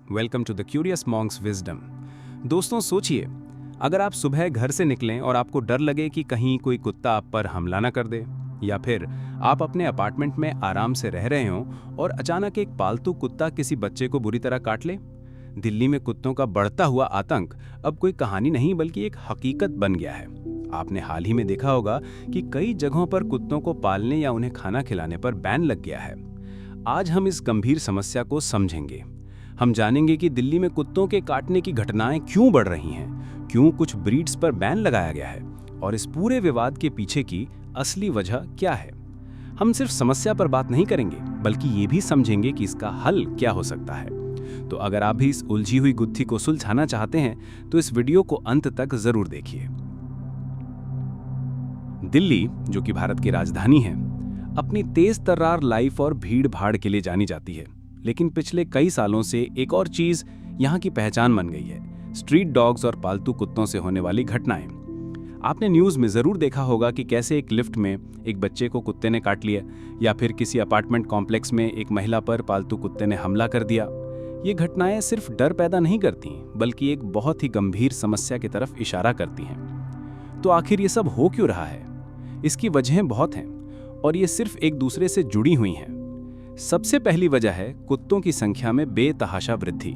Welcome to the curious monks wisdom. दोस्तों सोचिए, अगर आप सुबह घर से निकलें और आपको डर लगे कि कहीं कोई कुत्ता आप पर हमला न कर दे, या फिर आप अपने अपार्टमेंट में आराम से रह रहे हों और अचानक एक पालतू कुत्ता किसी बच्चे को बुरी तरह काट ले। दिल्ली में कुत्तों का बढ़ता हुआ आतंक अब कोई कहानी नहीं बल्कि एक हकीकत बन गया है। आपने हाल ही में देखा होगा कि कई जगहों पर कुत्तों को पालने या उन्हें खाना खिलाने पर बैन लग गया है। आज हम इस गंभीर समस्या को समझेंगे। हम जानेंगे कि दिल्ली में कुत्तों के काटने की घटनाएं क्यों बढ़ रही हैं, क्यों कुछ ब्रीड्स पर बैन लगाया गया है और इस पूरे विवाद के पीछे की असली वजह क्या है। हम सिर्फ समस्या पर बात नहीं करेंगे बल्कि ये भी समझेंगे कि इसका हल क्या हो सकता है। तो अगर आप भी इस उलझी हुई गुत्थी को सुलझाना चाहते हैं तो इस वीडियो को अंत तक जरूर देखिए। दिल्ली, जो कि भारत की राजधानी है, अपनी तेज तर्रार लाइफ और भीड़ भाड़ के लिए जानी जाती है। लेकिन पिछले कई सालों से एक और चीज यहाँ की पहचान बन गई है, स्ट्रीट डॉग्स और पालतू कुत्तों से होने वाली घटनाएं। आपने न्यूज़ में ज़रूर देखा होगा कि कैसे एक लिफ्ट में एक बच्चे को कुत्ते ने काट लिया, या फिर किसी अपार्टमेंट कॉम्प्लेक्स में एक महिला पर पालतू कुत्ते ने हमला कर दिया। ये घटनाएं सिर्फ डर पैदा नहीं करती बल्कि एक बहुत ही गंभीर समस्या की तरफ इशारा करती हैं। तो आखिर ये सब हो क्यों रहा है? इसकी वजहें बहुत हैं और ये सिर्फ एक दूसरे से जुड़ी हुई हैं। सबसे पहली वजह है कुत्तों की संख्या में बेतहाशा वृद्धि।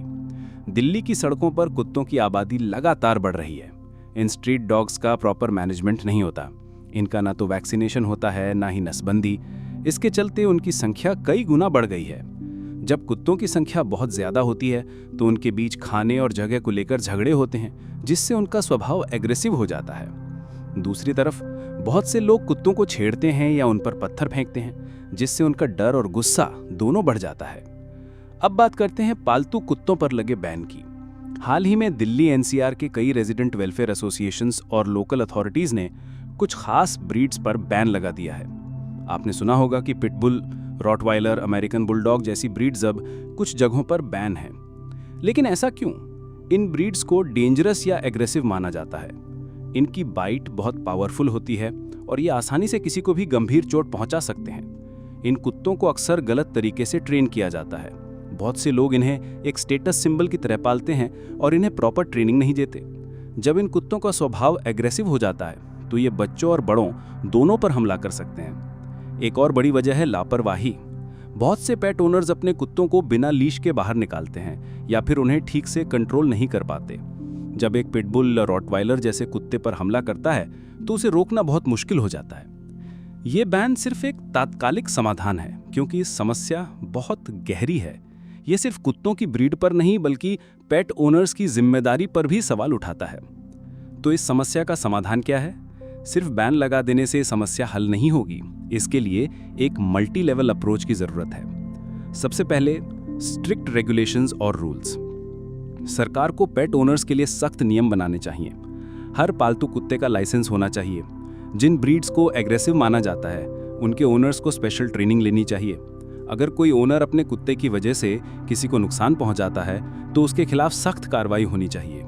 दिल्ली की सड़कों पर कुत्तों की आबादी लगातार बढ़ रही है। इन स्ट्रीट डॉग्स का प्रॉपर मैनेजमेंट नहीं होता। इनका ना तो वैक्सीनेशन होता है, ना ही नसबंदी। इसके चलते उनकी संख्या कई गुना बढ़ गई है। जब कुत्तों की संख्या बहुत ज्यादा होती है तो उनके बीच खाने और जगह को लेकर झगड़े होते हैं, जिससे उनका स्वभाव एग्रेसिव हो जाता है। दूसरी तरफ बहुत से लोग कुत्तों को छेड़ते हैं या उन पर पत्थर फेंकते हैं, जिससे उनका डर और गुस्सा दोनों बढ़ जाता है। अब बात करते हैं पालतू कुत्तों पर लगे बैन की। हाल ही में दिल्ली एनसीआर के कई रेजिडेंट वेलफेयर एसोसिएशंस और लोकल अथॉरिटीज ने कुछ खास ब्रीड्स पर बैन लगा दिया है। आपने सुना होगा कि पिटबुल, रॉटवाइलर, अमेरिकन बुलडॉग जैसी ब्रीड्स अब कुछ जगहों पर बैन हैं। लेकिन ऐसा क्यों? इन ब्रीड्स को डेंजरस या एग्रेसिव माना जाता है। इनकी बाइट बहुत पावरफुल होती है और ये आसानी से किसी को भी गंभीर चोट पहुंचा सकते हैं। इन कुत्तों को अक्सर गलत तरीके से ट्रेन किया जाता है। बहुत से लोग इन्हें एक स्टेटस सिंबल की तरह पालते हैं और इन्हें प्रॉपर ट्रेनिंग नहीं देते। जब इन कुत्तों का स्वभाव एग्रेसिव हो जाता है तो ये बच्चों और बड़ों दोनों पर हमला कर सकते हैं। एक और बड़ी वजह है लापरवाही। बहुत से पेट ओनर्स अपने कुत्तों को बिना लीश के बाहर निकालते हैं या फिर उन्हें ठीक से कंट्रोल नहीं कर पाते। जब एक पिटबुल या रॉटवाइलर जैसे कुत्ते पर हमला करता है तो उसे रोकना बहुत मुश्किल हो जाता है। ये बैन सिर्फ एक तात्कालिक समाधान है, क्योंकि इस समस्या बहुत गहरी है। ये सिर्फ कुत्तों की ब्रीड पर नहीं बल्कि पेट ओनर्स की जिम्मेदारी पर भी सवाल उठाता है। तो इस समस्या का समाधान क्या है? सिर्फ बैन लगा देने से समस्या हल नहीं होगी। इसके लिए एक मल्टी लेवल अप्रोच की जरूरत है। सबसे पहले स्ट्रिक्ट रेगुलेशंस और रूल्स। सरकार को पेट ओनर्स के लिए सख्त नियम बनाने चाहिए। हर पालतू कुत्ते का लाइसेंस होना चाहिए। जिन ब्रीड्स को एग्रेसिव माना जाता है उनके ओनर्स को स्पेशल ट्रेनिंग लेनी चाहिए। अगर कोई ओनर अपने कुत्ते की वजह से किसी को नुकसान पहुंचाता है तो उसके खिलाफ सख्त कार्रवाई होनी चाहिए।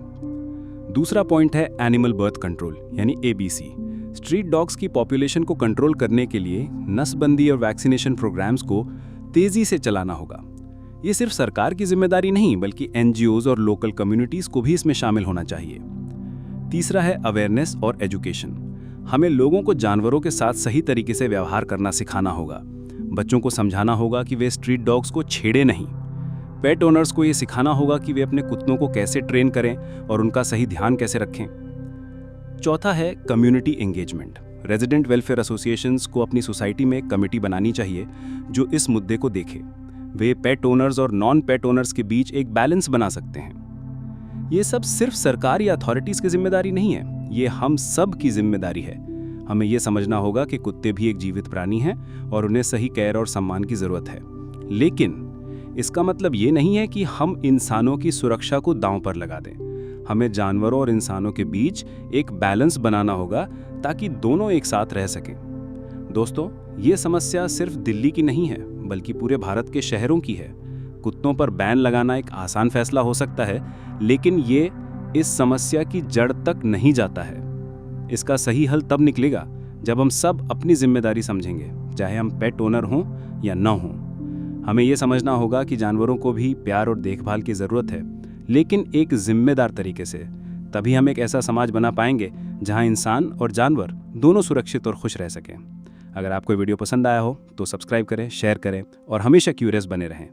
दूसरा पॉइंट है एनिमल बर्थ कंट्रोल यानी एबीसी। स्ट्रीट डॉग्स की पॉपुलेशन को कंट्रोल करने के लिए नसबंदी और वैक्सीनेशन प्रोग्राम्स को तेजी से चलाना होगा। ये सिर्फ सरकार की जिम्मेदारी नहीं बल्कि एनजीओज और लोकल कम्युनिटीज को भी इसमें शामिल होना चाहिए। तीसरा है अवेयरनेस और एजुकेशन। हमें लोगों को जानवरों के साथ सही तरीके से व्यवहार करना सिखाना होगा। बच्चों को समझाना होगा कि वे स्ट्रीट डॉग्स को छेड़े नहीं। पेट ओनर्स को ये सिखाना होगा कि वे अपने कुत्तों को कैसे ट्रेन करें और उनका सही ध्यान कैसे रखें। चौथा है community engagement. Resident welfare associations को अपनी सोसाइटी में एक कमेटी बनानी चाहिए जो इस मुद्दे को देखे। वे पेट ओनर्स और नॉन पेट ओनर्स के बीच एक बैलेंस बना सकते हैं। ये सब सिर्फ सरकार या अथॉरिटीज की जिम्मेदारी नहीं है, ये हम सब की जिम्मेदारी है। हमें यह समझना होगा कि कुत्ते भी एक जीवित प्राणी हैं और उन्हें सही केयर और सम्मान की जरूरत है। लेकिन इसका मतलब ये नहीं है कि हम इंसानों की सुरक्षा को दांव पर लगा दें। हमें जानवरों और इंसानों के बीच एक बैलेंस बनाना होगा ताकि दोनों एक साथ रह सकें। दोस्तों, ये समस्या सिर्फ दिल्ली की नहीं है बल्कि पूरे भारत के शहरों की है। कुत्तों पर बैन लगाना एक आसान फैसला हो सकता है, लेकिन ये इस समस्या की जड़ तक नहीं जाता है। इसका सही हल तब निकलेगा जब हम सब अपनी जिम्मेदारी समझेंगे, चाहे हम पेट ओनर हों या न हों। हमें ये समझना होगा कि जानवरों को भी प्यार और देखभाल की ज़रूरत है, लेकिन एक जिम्मेदार तरीके से। तभी हम एक ऐसा समाज बना पाएंगे जहां इंसान और जानवर दोनों सुरक्षित और खुश रह सकें। अगर आपको वीडियो पसंद आया हो तो सब्सक्राइब करें, शेयर करें और हमेशा क्यूरियस बने रहें।